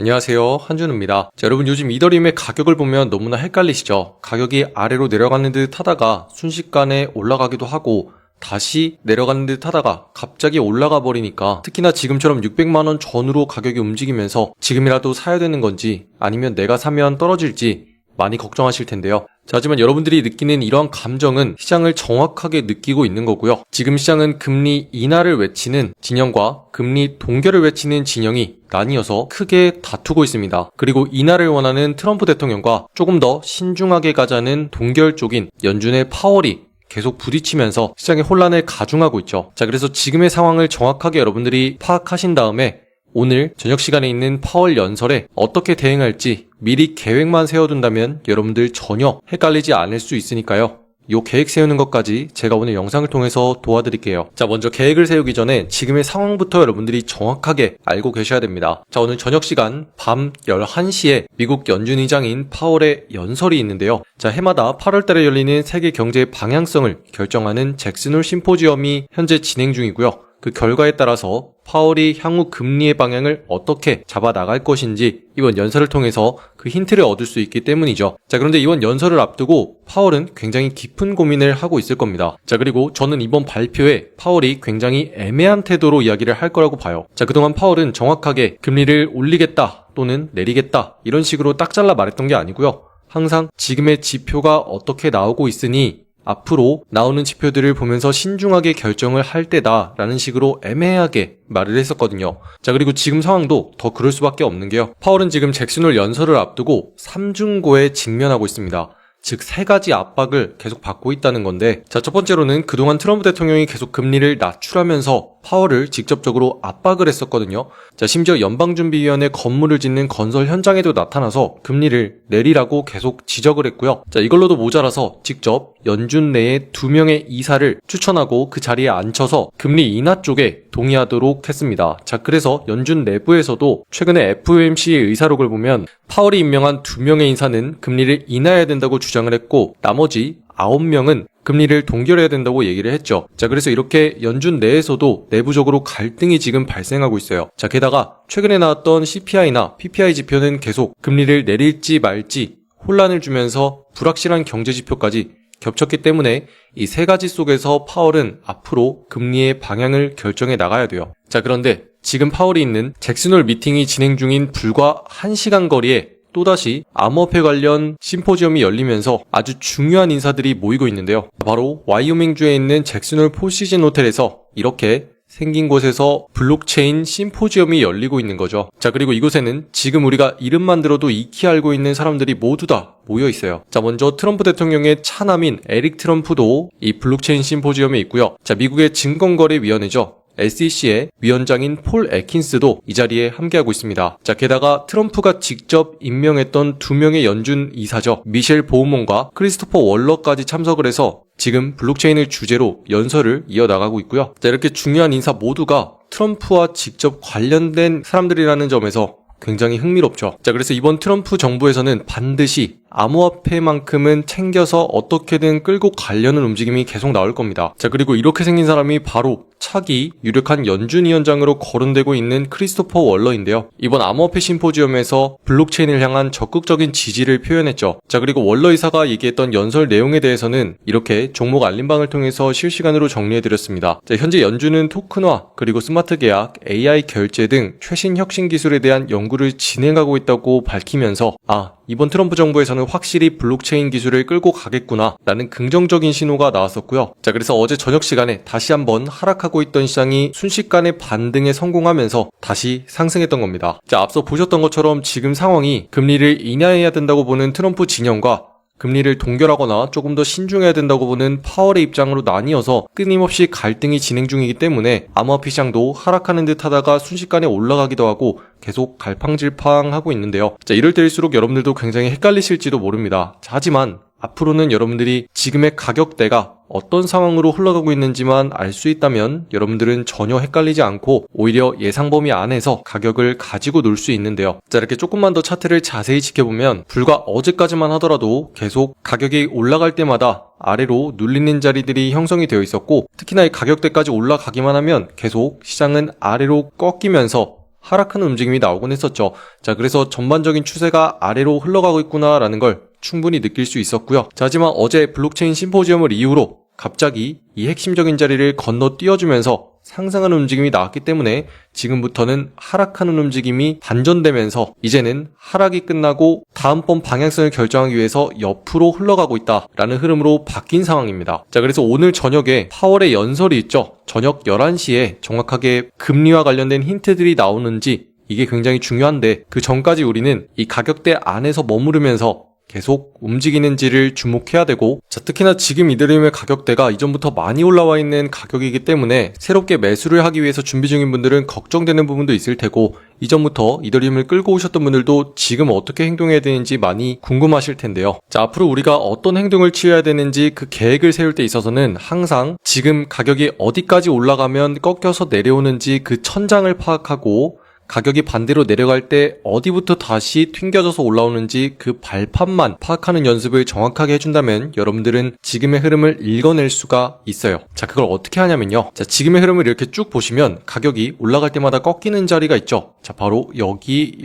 안녕하세요, 한준우입니다. 자, 여러분 요즘 이더리움의 가격을 보면 너무나 헷갈리시죠? 가격이 아래로 내려가는 듯 하다가 순식간에 올라가기도 하고 다시 내려가는 듯 하다가 갑자기 올라가 버리니까, 특히나 지금처럼 600만원 전후로 가격이 움직이면서 지금이라도 사야 되는 건지 아니면 내가 사면 떨어질지 많이 걱정하실 텐데요. 자, 하지만 여러분들이 느끼는 이러한 감정은 시장을 정확하게 느끼고 있는 거고요. 지금 시장은 금리 인하를 외치는 진영과 금리 동결을 외치는 진영이 나뉘어서 크게 다투고 있습니다. 그리고 인하를 원하는 트럼프 대통령과 조금 더 신중하게 가자는 동결 쪽인 연준의 파월이 계속 부딪히면서 시장의 혼란을 가중하고 있죠. 자, 그래서 지금의 상황을 정확하게 여러분들이 파악하신 다음에 오늘 저녁 시간에 있는 파월 연설에 어떻게 대응할지 미리 계획만 세워둔다면 여러분들 전혀 헷갈리지 않을 수 있으니까요. 요 계획 세우는 것까지 제가 오늘 영상을 통해서 도와드릴게요. 자, 먼저 계획을 세우기 전에 지금의 상황부터 여러분들이 정확하게 알고 계셔야 됩니다. 자, 오늘 저녁 시간 밤 11시에 미국 연준 의장인 파월의 연설이 있는데요. 자, 해마다 8월 달에 열리는 세계 경제의 방향성을 결정하는 잭슨홀 심포지엄이 현재 진행 중이고요. 그 결과에 따라서 파월이 향후 금리의 방향을 어떻게 잡아 나갈 것인지 이번 연설을 통해서 그 힌트를 얻을 수 있기 때문이죠. 자, 그런데 이번 연설을 앞두고 파월은 굉장히 깊은 고민을 하고 있을 겁니다. 자, 그리고 저는 이번 발표에 파월이 굉장히 애매한 태도로 이야기를 할 거라고 봐요. 자, 그동안 파월은 정확하게 금리를 올리겠다 또는 내리겠다 이런 식으로 딱 잘라 말했던 게 아니고요. 항상 지금의 지표가 어떻게 나오고 있으니 앞으로 나오는 지표들을 보면서 신중하게 결정을 할 때다라는 식으로 애매하게 말을 했었거든요. 자, 그리고 지금 상황도 더 그럴 수밖에 없는 게요. 파월은 지금 잭슨홀 연설을 앞두고 삼중고에 직면하고 있습니다. 즉, 세 가지 압박을 계속 받고 있다는 건데, 자, 첫 번째로는 그동안 트럼프 대통령이 계속 금리를 낮추라면서 파월을 직접적으로 압박을 했었거든요. 자, 심지어 연방준비위원회 건물을 짓는 건설 현장에도 나타나서 금리를 내리라고 계속 지적을 했고요. 자, 이걸로도 모자라서 직접 연준 내에 2명의 이사를 추천하고 그 자리에 앉혀서 금리 인하 쪽에 동의하도록 했습니다. 자, 그래서 연준 내부에서도 최근에 FOMC의 의사록을 보면 파월이 임명한 2명의 인사는 금리를 인하해야 된다고 주장을 했고, 나머지 9명은 금리를 동결해야 된다고 얘기를 했죠. 자, 그래서 이렇게 연준 내에서도 내부적으로 갈등이 지금 발생하고 있어요. 자, 게다가 최근에 나왔던 CPI나 PPI 지표는 계속 금리를 내릴지 말지 혼란을 주면서 불확실한 경제 지표까지 겹쳤기 때문에 이 세 가지 속에서 파월은 앞으로 금리의 방향을 결정해 나가야 돼요. 자, 그런데 지금 파월이 있는 잭슨홀 미팅이 진행 중인 불과 1시간 거리에 또다시 암호화폐 관련 심포지엄이 열리면서 아주 중요한 인사들이 모이고 있는데요. 바로 와이오밍주에 있는 잭슨홀 포시즌 호텔에서 이렇게 생긴 곳에서 블록체인 심포지엄이 열리고 있는 거죠. 자, 그리고 이곳에는 지금 우리가 이름만 들어도 익히 알고 있는 사람들이 모두 다 모여 있어요. 자, 먼저 트럼프 대통령의 차남인 에릭 트럼프도 이 블록체인 심포지엄에 있고요. 자, 미국의 증권거래위원회죠. SEC의 위원장인 폴 애킨스도 이 자리에 함께하고 있습니다. 자, 게다가 트럼프가 직접 임명했던 2명의 연준 이사죠. 미셸 보우먼과 크리스토퍼 월러까지 참석을 해서 지금 블록체인을 주제로 연설을 이어나가고 있고요. 자, 이렇게 중요한 인사 모두가 트럼프와 직접 관련된 사람들이라는 점에서 굉장히 흥미롭죠. 자, 그래서 이번 트럼프 정부에서는 반드시 암호화폐만큼은 챙겨서 어떻게든 끌고 가려는 움직임이 계속 나올 겁니다. 자, 그리고 이렇게 생긴 사람이 바로 차기 유력한 연준위원장으로 거론되고 있는 크리스토퍼 월러인데요. 이번 암호화폐 심포지엄에서 블록체인을 향한 적극적인 지지를 표현했죠. 자, 그리고 월러 이사가 얘기했던 연설 내용에 대해서는 이렇게 종목 알림방을 통해서 실시간으로 정리해드렸습니다. 자, 현재 연준은 토큰화, 그리고 스마트 계약, AI 결제 등 최신 혁신 기술에 대한 연구를 진행하고 있다고 밝히면서 이번 트럼프 정부에서는 확실히 블록체인 기술을 끌고 가겠구나 라는 긍정적인 신호가 나왔었고요. 자, 그래서 어제 저녁 시간에 다시 한번 하락하고 있던 시장이 순식간에 반등에 성공하면서 다시 상승했던 겁니다. 자, 앞서 보셨던 것처럼 지금 상황이 금리를 인하해야 된다고 보는 트럼프 진영과 금리를 동결하거나 조금 더 신중해야 된다고 보는 파월의 입장으로 나뉘어서 끊임없이 갈등이 진행 중이기 때문에 암호화폐 시장도 하락하는 듯 하다가 순식간에 올라가기도 하고 계속 갈팡질팡하고 있는데요. 자, 이럴 때일수록 여러분들도 굉장히 헷갈리실지도 모릅니다. 자, 하지만 앞으로는 여러분들이 지금의 가격대가 어떤 상황으로 흘러가고 있는지만 알 수 있다면 여러분들은 전혀 헷갈리지 않고 오히려 예상 범위 안에서 가격을 가지고 놀 수 있는데요. 자, 이렇게 조금만 더 차트를 자세히 지켜보면 불과 어제까지만 하더라도 계속 가격이 올라갈 때마다 아래로 눌리는 자리들이 형성이 되어 있었고, 특히나 이 가격대까지 올라가기만 하면 계속 시장은 아래로 꺾이면서 하락하는 움직임이 나오곤 했었죠. 자, 그래서 전반적인 추세가 아래로 흘러가고 있구나라는 걸 충분히 느낄 수 있었고요. 자, 하지만 어제 블록체인 심포지엄을 이후로 갑자기 이 핵심적인 자리를 건너뛰어주면서 상승하는 움직임이 나왔기 때문에 지금부터는 하락하는 움직임이 반전되면서 이제는 하락이 끝나고 다음번 방향성을 결정하기 위해서 옆으로 흘러가고 있다라는 흐름으로 바뀐 상황입니다. 자, 그래서 오늘 저녁에 파월의 연설이 있죠. 저녁 11시에 정확하게 금리와 관련된 힌트들이 나오는지 이게 굉장히 중요한데 그 전까지 우리는 이 가격대 안에서 머무르면서 계속 움직이는지를 주목해야 되고, 자, 특히나 지금 이더리움의 가격대가 이전부터 많이 올라와 있는 가격이기 때문에 새롭게 매수를 하기 위해서 준비 중인 분들은 걱정되는 부분도 있을 테고, 이전부터 이더리움을 끌고 오셨던 분들도 지금 어떻게 행동해야 되는지 많이 궁금하실 텐데요. 자, 앞으로 우리가 어떤 행동을 취해야 되는지 그 계획을 세울 때 있어서는 항상 지금 가격이 어디까지 올라가면 꺾여서 내려오는지 그 천장을 파악하고, 가격이 반대로 내려갈 때 어디부터 다시 튕겨져서 올라오는지 그 발판만 파악하는 연습을 정확하게 해준다면 여러분들은 지금의 흐름을 읽어낼 수가 있어요. 자, 그걸 어떻게 하냐면요. 자, 지금의 흐름을 이렇게 쭉 보시면 가격이 올라갈 때마다 꺾이는 자리가 있죠. 자, 바로 여기.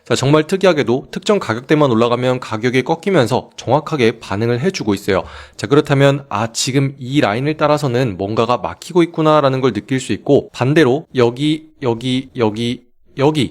자, 정말 특이하게도 특정 가격대만 올라가면 가격이 꺾이면서 정확하게 반응을 해주고 있어요. 자, 그렇다면 지금 이 라인을 따라서는 뭔가가 막히고 있구나라는 걸 느낄 수 있고, 반대로 여기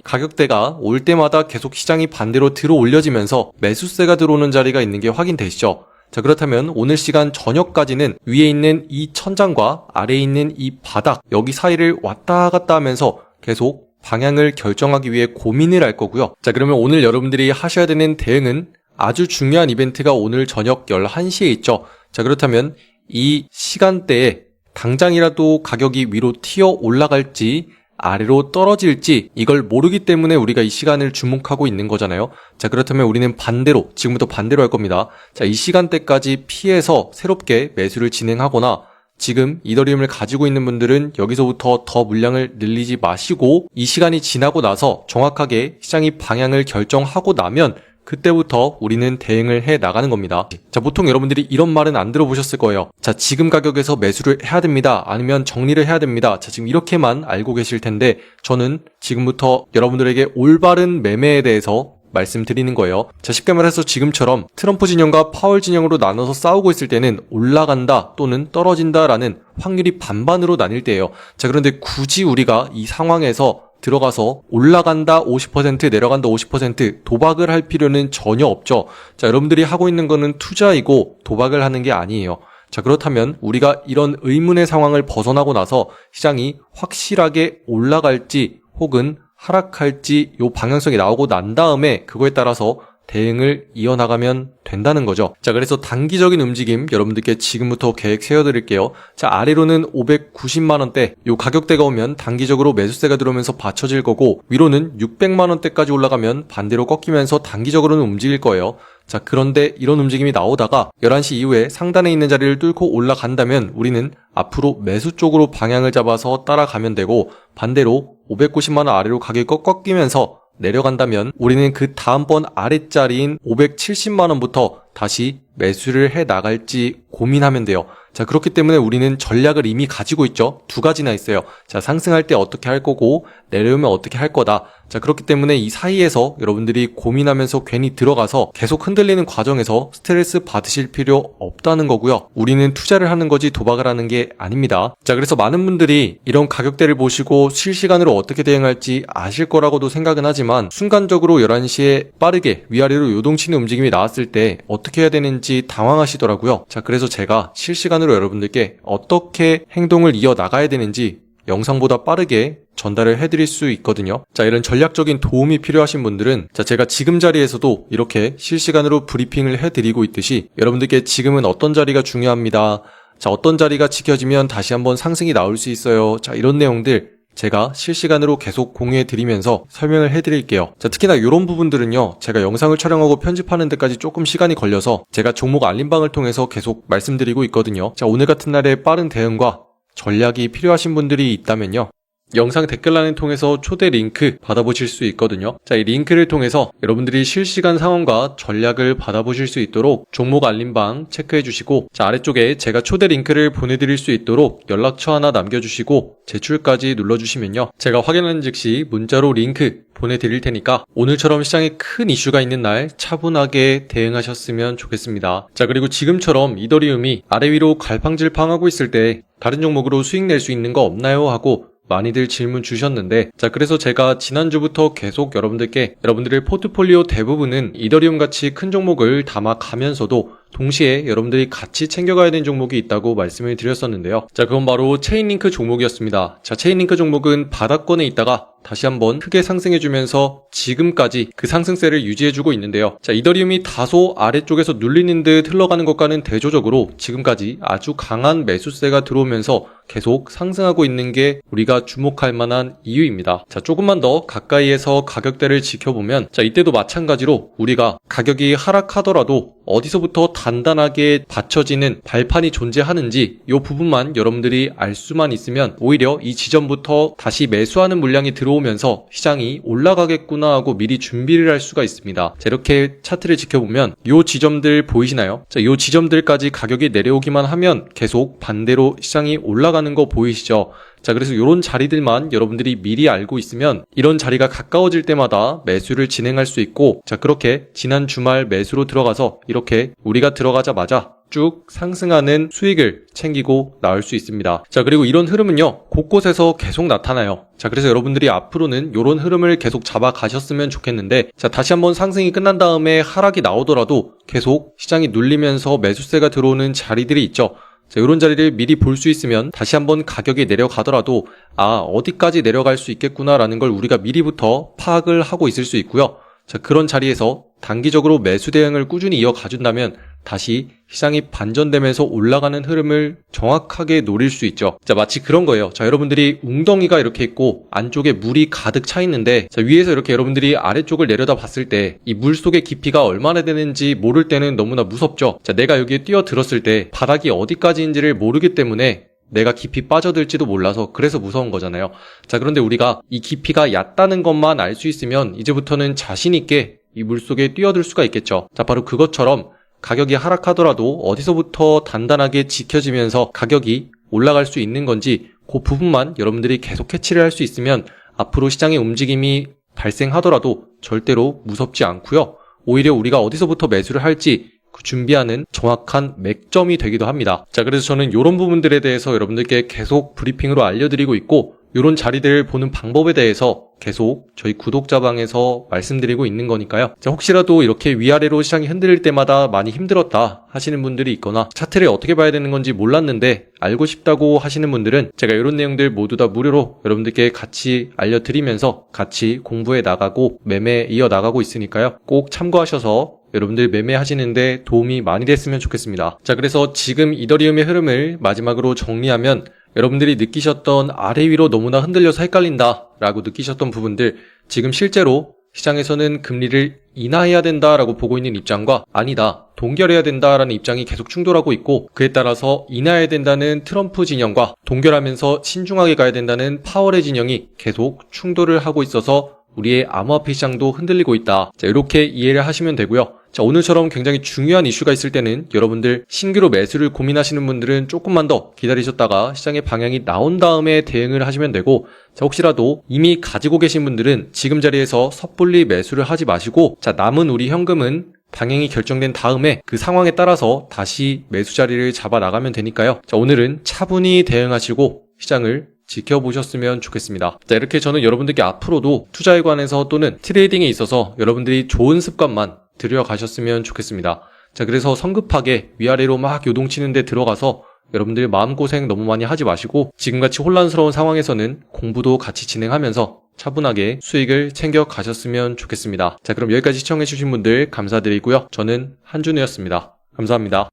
가격대가 올 때마다 계속 시장이 반대로 들어 올려지면서 매수세가 들어오는 자리가 있는 게 확인되시죠? 자, 그렇다면 오늘 시간 저녁까지는 위에 있는 이 천장과 아래에 있는 이 바닥, 여기 사이를 왔다 갔다 하면서 계속 방향을 결정하기 위해 고민을 할 거고요. 자, 그러면 오늘 여러분들이 하셔야 되는 대응은 아주 중요한 이벤트가 오늘 저녁 11시에 있죠. 자, 그렇다면 이 시간대에 당장이라도 가격이 위로 튀어 올라갈지 아래로 떨어질지 이걸 모르기 때문에 우리가 이 시간을 주목하고 있는 거잖아요. 자, 그렇다면 우리는 반대로, 지금부터 반대로 할 겁니다. 자, 이 시간대까지 피해서 새롭게 매수를 진행하거나, 지금 이더리움을 가지고 있는 분들은 여기서부터 더 물량을 늘리지 마시고 이 시간이 지나고 나서 정확하게 시장이 방향을 결정하고 나면 그때부터 우리는 대응을 해 나가는 겁니다. 자, 보통 여러분들이 이런 말은 안 들어보셨을 거예요. 자, 지금 가격에서 매수를 해야 됩니다. 아니면 정리를 해야 됩니다. 자, 지금 이렇게만 알고 계실 텐데 저는 지금부터 여러분들에게 올바른 매매에 대해서 말씀드리는 거예요. 자, 쉽게 말해서 지금처럼 트럼프 진영과 파월 진영으로 나눠서 싸우고 있을 때는 올라간다 또는 떨어진다라는 확률이 반반으로 나뉠 때예요. 자, 그런데 굳이 우리가 이 상황에서 들어가서 올라간다 50% 내려간다 50% 도박을 할 필요는 전혀 없죠. 자, 여러분들이 하고 있는 거는 투자이고 도박을 하는 게 아니에요. 자, 그렇다면 우리가 이런 의문의 상황을 벗어나고 나서 시장이 확실하게 올라갈지 혹은 하락할지 요 방향성이 나오고 난 다음에 그거에 따라서 대응을 이어나가면 된다는 거죠. 자, 그래서 단기적인 움직임 여러분들께 지금부터 계획 세워드릴게요. 자, 아래로는 590만원대 요 가격대가 오면 단기적으로 매수세가 들어오면서 받쳐질 거고, 위로는 600만원대까지 올라가면 반대로 꺾이면서 단기적으로는 움직일 거예요. 자, 그런데 이런 움직임이 나오다가 11시 이후에 상단에 있는 자리를 뚫고 올라간다면 우리는 앞으로 매수 쪽으로 방향을 잡아서 따라가면 되고, 반대로 590만원 아래로 가격이 꺾이면서 내려간다면 우리는 그 다음번 아랫자리인 570만원부터 다시 매수를 해 나갈지 고민하면 돼요. 자, 그렇기 때문에 우리는 전략을 이미 가지고 있죠. 두 가지나 있어요. 자, 상승할 때 어떻게 할 거고 내려오면 어떻게 할 거다. 자, 그렇기 때문에 이 사이에서 여러분들이 고민하면서 괜히 들어가서 계속 흔들리는 과정에서 스트레스 받으실 필요 없다는 거고요. 우리는 투자를 하는 거지 도박을 하는 게 아닙니다. 자, 그래서 많은 분들이 이런 가격대를 보시고 실시간으로 어떻게 대응할지 아실 거라고도 생각은 하지만 순간적으로 11시에 빠르게 위아래로 요동치는 움직임이 나왔을 때 어떻게 해야 되는지 당황하시더라고요. 자, 그래서 제가 실시간으로 여러분들께 어떻게 행동을 이어나가야 되는지 영상보다 빠르게 전달을 해드릴 수 있거든요. 자, 이런 전략적인 도움이 필요하신 분들은 자, 제가 지금 자리에서도 이렇게 실시간으로 브리핑을 해드리고 있듯이 여러분들께 지금은 어떤 자리가 중요합니다. 자, 어떤 자리가 지켜지면 다시 한번 상승이 나올 수 있어요. 자, 이런 내용들 제가 실시간으로 계속 공유해드리면서 설명을 해드릴게요. 자, 특히나 이런 부분들은요, 제가 영상을 촬영하고 편집하는 데까지 조금 시간이 걸려서 제가 종목 알림방을 통해서 계속 말씀드리고 있거든요. 자, 오늘 같은 날에 빠른 대응과 전략이 필요하신 분들이 있다면요, 영상 댓글란을 통해서 초대 링크 받아보실 수 있거든요. 자, 이 링크를 통해서 여러분들이 실시간 상황과 전략을 받아보실 수 있도록 종목 알림방 체크해 주시고, 자, 아래쪽에 제가 초대 링크를 보내드릴 수 있도록 연락처 하나 남겨주시고 제출까지 눌러주시면요, 제가 확인하는 즉시 문자로 링크 보내드릴 테니까 오늘처럼 시장에 큰 이슈가 있는 날 차분하게 대응하셨으면 좋겠습니다. 자, 그리고 지금처럼 이더리움이 아래 위로 갈팡질팡하고 있을 때 다른 종목으로 수익 낼 수 있는 거 없나요? 하고 많이들 질문 주셨는데, 자, 그래서 제가 지난주부터 계속 여러분들의 포트폴리오 대부분은 이더리움 같이 큰 종목을 담아가면서도 동시에 여러분들이 같이 챙겨가야 되는 종목이 있다고 말씀을 드렸었는데요. 자, 그건 바로 체인링크 종목이었습니다. 자, 체인링크 종목은 바닥권에 있다가 다시 한번 크게 상승해주면서 지금까지 그 상승세를 유지해주고 있는데요. 자, 이더리움이 다소 아래쪽에서 눌리는 듯 흘러가는 것과는 대조적으로 지금까지 아주 강한 매수세가 들어오면서 계속 상승하고 있는 게 우리가 주목할 만한 이유입니다. 자, 조금만 더 가까이에서 가격대를 지켜보면, 자, 이때도 마찬가지로 우리가 가격이 하락하더라도 어디서부터 단단하게 받쳐지는 발판이 존재하는지 이 부분만 여러분들이 알 수만 있으면 오히려 이 지점부터 다시 매수하는 물량이 들어오면서 시장이 올라가겠구나 하고 미리 준비를 할 수가 있습니다. 자, 이렇게 차트를 지켜보면 이 지점들 보이시나요? 자, 이 지점들까지 가격이 내려오기만 하면 계속 반대로 시장이 올라가는 거 보이시죠? 자, 그래서 이런 자리들만 여러분들이 미리 알고 있으면 이런 자리가 가까워질 때마다 매수를 진행할 수 있고, 자, 그렇게 지난 주말 매수로 들어가서 이렇게 우리가 들어가자마자 쭉 상승하는 수익을 챙기고 나올 수 있습니다. 자, 그리고 이런 흐름은요, 곳곳에서 계속 나타나요. 자, 그래서 여러분들이 앞으로는 이런 흐름을 계속 잡아가셨으면 좋겠는데, 자, 다시 한번 상승이 끝난 다음에 하락이 나오더라도 계속 시장이 눌리면서 매수세가 들어오는 자리들이 있죠. 자, 이런 자리를 미리 볼 수 있으면 다시 한번 가격이 내려가더라도 어디까지 내려갈 수 있겠구나라는 걸 우리가 미리부터 파악을 하고 있을 수 있고요. 자, 그런 자리에서 단기적으로 매수 대응을 꾸준히 이어가준다면 다시 시장이 반전되면서 올라가는 흐름을 정확하게 노릴 수 있죠. 자, 마치 그런 거예요. 자, 여러분들이 웅덩이가 이렇게 있고 안쪽에 물이 가득 차 있는데, 자, 위에서 이렇게 여러분들이 아래쪽을 내려다 봤을 때 이 물 속의 깊이가 얼마나 되는지 모를 때는 너무나 무섭죠. 자, 내가 여기에 뛰어들었을 때 바닥이 어디까지인지를 모르기 때문에 내가 깊이 빠져들지도 몰라서 그래서 무서운 거잖아요. 자, 그런데 우리가 이 깊이가 얕다는 것만 알 수 있으면 이제부터는 자신 있게 이 물속에 뛰어들 수가 있겠죠. 자, 바로 그것처럼 가격이 하락하더라도 어디서부터 단단하게 지켜지면서 가격이 올라갈 수 있는 건지 그 부분만 여러분들이 계속 캐치를 할 수 있으면 앞으로 시장의 움직임이 발생하더라도 절대로 무섭지 않고요. 오히려 우리가 어디서부터 매수를 할지 그 준비하는 정확한 맥점이 되기도 합니다. 자, 그래서 저는 이런 부분들에 대해서 여러분들께 계속 브리핑으로 알려드리고 있고, 이런 자리들을 보는 방법에 대해서 계속 저희 구독자방에서 말씀드리고 있는 거니까요. 자, 혹시라도 이렇게 위아래로 시장이 흔들릴 때마다 많이 힘들었다 하시는 분들이 있거나 차트를 어떻게 봐야 되는 건지 몰랐는데 알고 싶다고 하시는 분들은 제가 이런 내용들 모두 다 무료로 여러분들께 같이 알려드리면서 같이 공부해 나가고 매매 이어 나가고 있으니까요. 꼭 참고하셔서 여러분들 매매하시는데 도움이 많이 됐으면 좋겠습니다. 자, 그래서 지금 이더리움의 흐름을 마지막으로 정리하면, 여러분들이 느끼셨던 아래 위로 너무나 흔들려서 헷갈린다 라고 느끼셨던 부분들, 지금 실제로 시장에서는 금리를 인하해야 된다라고 보고 있는 입장과 아니다, 동결해야 된다라는 입장이 계속 충돌하고 있고, 그에 따라서 인하해야 된다는 트럼프 진영과 동결하면서 신중하게 가야 된다는 파월의 진영이 계속 충돌을 하고 있어서 우리의 암호화폐 시장도 흔들리고 있다. 자, 이렇게 이해를 하시면 되고요. 자, 오늘처럼 굉장히 중요한 이슈가 있을 때는 여러분들 신규로 매수를 고민하시는 분들은 조금만 더 기다리셨다가 시장의 방향이 나온 다음에 대응을 하시면 되고, 자, 혹시라도 이미 가지고 계신 분들은 지금 자리에서 섣불리 매수를 하지 마시고, 자, 남은 우리 현금은 방향이 결정된 다음에 그 상황에 따라서 다시 매수 자리를 잡아 나가면 되니까요. 자, 오늘은 차분히 대응하시고 시장을 지켜보셨으면 좋겠습니다. 자, 이렇게 저는 여러분들께 앞으로도 투자에 관해서 또는 트레이딩에 있어서 여러분들이 좋은 습관만 들여가셨으면 좋겠습니다. 자, 그래서 성급하게 위아래로 막 요동치는 데 들어가서 여러분들 마음고생 너무 많이 하지 마시고, 지금같이 혼란스러운 상황에서는 공부도 같이 진행하면서 차분하게 수익을 챙겨 가셨으면 좋겠습니다. 자, 그럼 여기까지 시청해주신 분들 감사드리고요. 저는 한준우였습니다. 감사합니다.